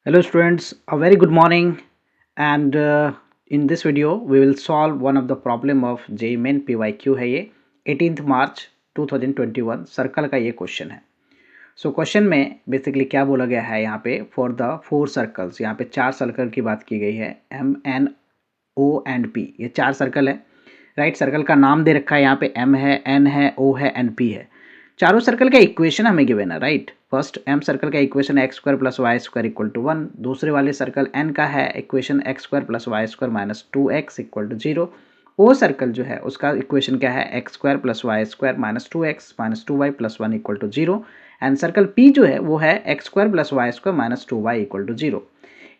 Hello students, a very good morning, and in this video we will solve one of the problem of JEE Main PYQ है ये 18th मार्च 2021 circle का ये question है। So question में basically क्या बोला गया है यहाँ पे फॉर द 4 सर्कल्स, यहाँ पे 4 सर्कल की बात की गई है M N O and P, ये 4 सर्कल है राइट। सर्कल का नाम दे रखा है यहाँ पे M है, N है, O है एंड P है। चारों सर्कल का इक्वेशन हमें गिवन है राइट। फर्स्ट एम सर्कल का equation X square plus Y square equal to 1। दूसरे वाले सर्कल एन का है equation X square plus Y square minus 2x equal to 0। O circle जो है उसका इक्वेशन क्या है X square plus Y square minus 2x minus 2y plus 1 equal to 0। And circle P जो है वो है X square plus Y square minus 2y equal to 0।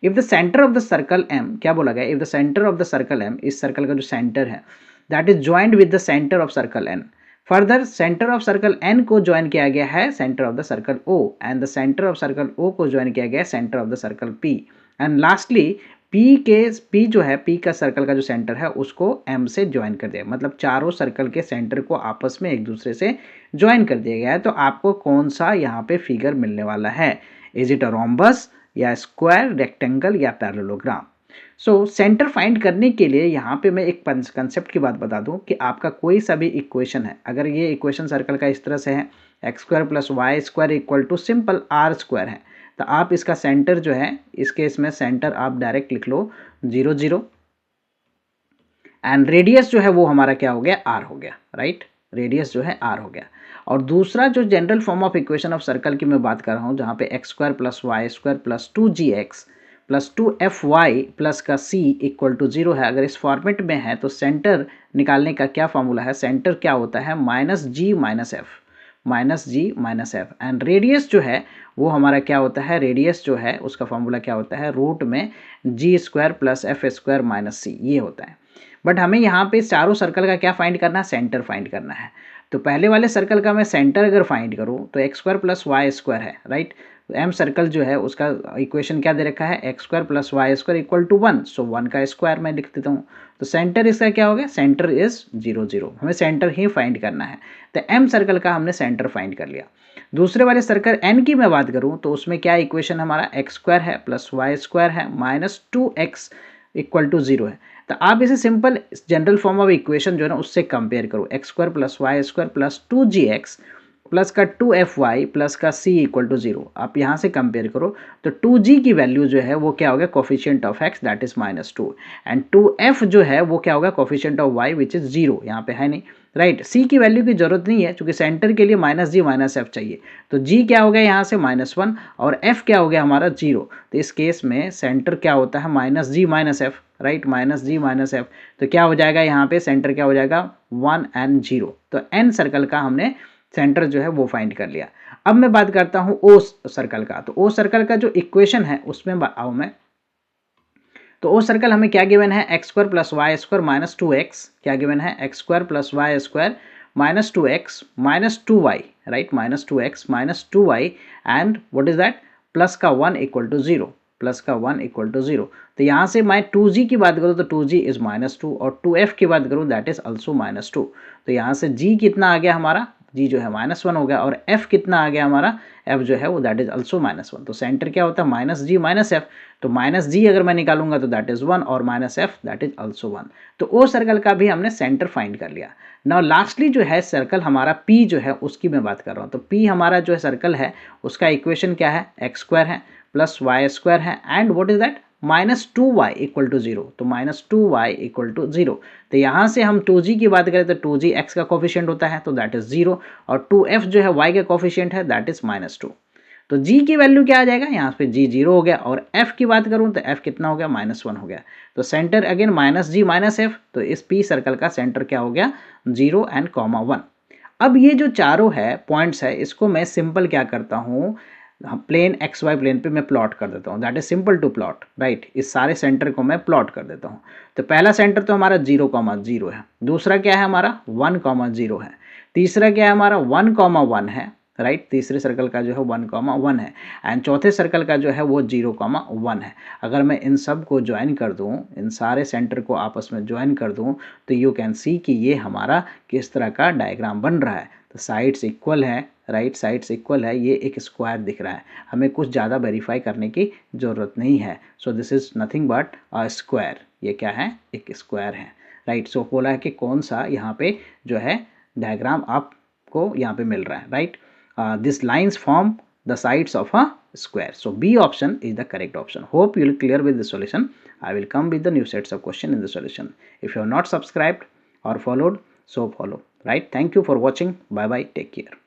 If the centre of the circle M, क्या बोला गया, if the centre of the circle M, इस circle का जो सेंटर है that is joint with the centre of circle N. Further centre of circle N को join किया गया है centre of the circle O, and the centre of circle O को join किया गया है centre of the circle P. And lastly P जो है पी का सर्कल का जो सेंटर है उसको एम से ज्वाइन कर दिया, मतलब चारों सर्कल के सेंटर को आपस में एक दूसरे से ज्वाइन कर दिया गया है। तो आपको कौन सा यहाँ पे फिगर मिलने वाला है, इज इट अ रोम्बस या स्क्वायर, रेक्टेंगल या पैरेललोग्राम। सो सेंटर फाइंड करने के लिए यहाँ पे मैं एक कंसेप्ट की बात बता दूं कि आपका कोई सा भी इक्वेशन है, अगर ये इक्वेशन सर्कल का इस तरह से है X square plus Y square equal to simple R square है, तो आप इसका सेंटर जो है इस केस में सेंटर आप डायरेक्ट लिख लो 0 0, एंड रेडियस जो है वो हमारा क्या हो गया, आर हो गया राइट। रेडियस जो है आर हो गया। और दूसरा जो general form of equation of circle की मैं बात कर रहा हूँ जहाँ पे X square plus Y square plus 2gx plus 2fy plus का c इक्वल टू 0 है, अगर इस फॉर्मेट में है तो सेंटर निकालने का क्या फॉर्मूला है, सेंटर क्या होता है minus G minus F, minus G minus F. And radius जो है वो हमारा क्या होता है, रेडियस जो है उसका फॉर्मूला क्या होता है, रूट में g square plus f square minus c, ये होता है। बट हमें यहाँ पे चारों सर्कल का क्या फाइंड करना है, सेंटर फाइंड करना है। तो पहले वाले सर्कल का मैं सेंटर अगर फाइंड करूँ तो X square plus Y square है राइट। एम सर्कल जो है उसका इक्वेशन क्या दे रखा है, X square plus Y square equal to 1, so 1 का स्क्वायर मैं लिख देता हूँ। तो सेंटर इसका क्या हो गया, सेंटर इज 0 0, हमें सेंटर ही फाइंड करना है। तो एम सर्कल का हमने सेंटर फाइंड कर लिया। दूसरे वाले सर्कल एन की मैं बात करूँ तो उसमें क्या इक्वेशन हमारा एक्स स्क्वायर है प्लस वाई स्क्वायर है माइनस 2x इक्वल टू 0 है। तो आप इसे simple general form of equation जो है ना उससे कंपेयर करो, X square plus Y square plus 2gx plus का 2fy प्लस का c इक्वल टू 0, आप यहाँ से कंपेयर करो तो 2g की वैल्यू जो है वो क्या हो गया, coefficient of x that is -2, and 2f जो है वो क्या होगा, coefficient of y which is 0, यहाँ पे है नहीं राइट। c की वैल्यू की जरूरत नहीं है क्योंकि सेंटर के लिए माइनस जी माइनस एफ चाहिए, तो g क्या हो गया यहाँ से -1 और f क्या हो गया हमारा 0। तो इस केस में सेंटर क्या होता है minus G minus F right, minus G minus F. तो क्या हो जाएगा यहाँ पे सेंटर क्या हो जाएगा 1 एंड 0। तो n सर्कल का हमने सेंटर जो है वो फाइंड कर लिया। अब मैं बात करता हूं ओ सर्कल का। तो ओ सर्कल का जो इक्वेशन है उसमें आओ मैं, तो ओ सर्कल हमें क्या गिवन है, X square plus Y square minus 2x, क्या गिवन है X square plus Y square minus 2x minus 2y right, minus 2x minus 2y and what is that plus का 1 इक्वल टू 0, प्लस का 1 equal to 0। तो यहाँ से मैं 2g की बात करूँ तो 2g इज -2 और 2f की बात करूँ दैट इज ऑल्सो -2। तो यहाँ से g कितना आ गया हमारा, g जो है -1 हो गया, और f कितना आ गया हमारा, f जो है वो दैट इज ऑल्सो -1। तो सेंटर क्या होता है माइनस जी माइनस एफ, तो माइनस जी अगर मैं निकालूंगा तो दैट इज 1 और minus F that is also 1। तो ओ सर्कल का भी हमने सेंटर फाइंड कर लिया। नाउ लास्टली जो है सर्कल हमारा पी जो है उसकी मैं बात कर रहा हूँ। तो पी हमारा जो है सर्कल है उसका इक्वेशन क्या है, एक्स स्क्वायर है प्लस वाई स्क्वायर है and what is that -2y equal to 0, तो -2y इक्वल टू 0। तो यहाँ से हम 2g की बात करें तो 2g x का कोफिशिएंट होता है तो दैट इज 0, और 2f जो है y का कोफिशिएंट है दैट इज -2। तो g की वैल्यू क्या आ जाएगा, यहाँ पे g 0 हो गया, और f की बात करूँ तो f कितना हो गया -1 हो गया। तो centre again minus G minus F, तो इस p सर्कल का सेंटर क्या हो गया 0 एंड 1। अब ये जो चारों है पॉइंट्स है इसको मैं सिंपल क्या करता हूँ, प्लेन एक्स वाई प्लेन पे मैं प्लॉट कर देता हूँ, that is simple to plot right. इस सारे सेंटर को मैं प्लॉट कर देता हूँ। तो पहला सेंटर तो हमारा 0,0 है, दूसरा क्या है हमारा 1,0 है, तीसरा क्या है हमारा 1,1 है राइट, तीसरे सर्कल का जो है 1,1 है, एंड चौथे सर्कल का जो है वो 0,1 है। अगर मैं इन सब को ज्वाइन कर दूँ, इन सारे सेंटर को आपस में ज्वाइन कर दूँ, तो यू कैन सी कि ये हमारा किस तरह का डायग्राम बन रहा है। तो साइड्स इक्वल है, राइट, साइड्स इक्वल है, ये एक स्क्वायर दिख रहा है, हमें कुछ ज़्यादा वेरीफाई करने की ज़रूरत नहीं है। So this is nothing but a square, ये क्या है, एक स्क्वायर है, राइट। सो बोला है कि कौन सा यहाँ पे जो है डायग्राम आपको यहाँ पे मिल रहा है, right. This lines form the sides of a square. So B option is the correct option. Hope you will clear with the solution. I will come with the new sets of question in the solution. If you have not subscribed or followed, so follow, right. Thank you for watching. Bye bye, take care.